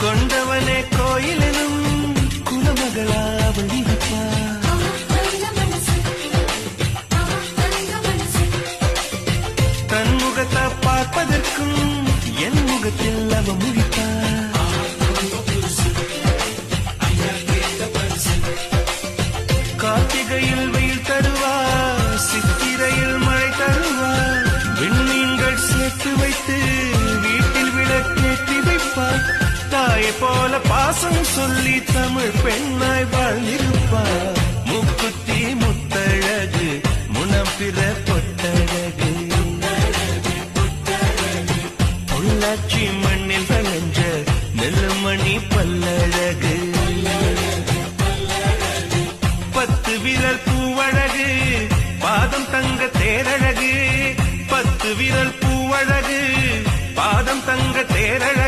கொண்டவனே கோயிலெனும் குலமகளா அவள் இருப்பாள். தன் முகத்தை பார்ப்பதற்கும் என் முகத்தில் அவ முடிப்பாள். கார்த்திகையில் வெயில் தருவா, சித்திரையில் மழை தருவா, விண்மீன்கள் சேர்த்து வைத்து வீட்டில் விளக்கேற்றி வைப்பாள். தாயை போல பாசம் சொல்லி தமிழ் பெண்ணாய் வாழ்ந்திருப்பாள். முக்குத்தி முத்தழகு முனம் பிற பொட்டழகு, பொள்ளாச்சி மண்ணில் விளைஞ்ச நெல்லுமணி பல்லழகு. 10 விரல் பூவழகு, பாதம் தங்க தேரழகு. 10 விரல் பூவழகு, பாதம் தங்க தேரழகு.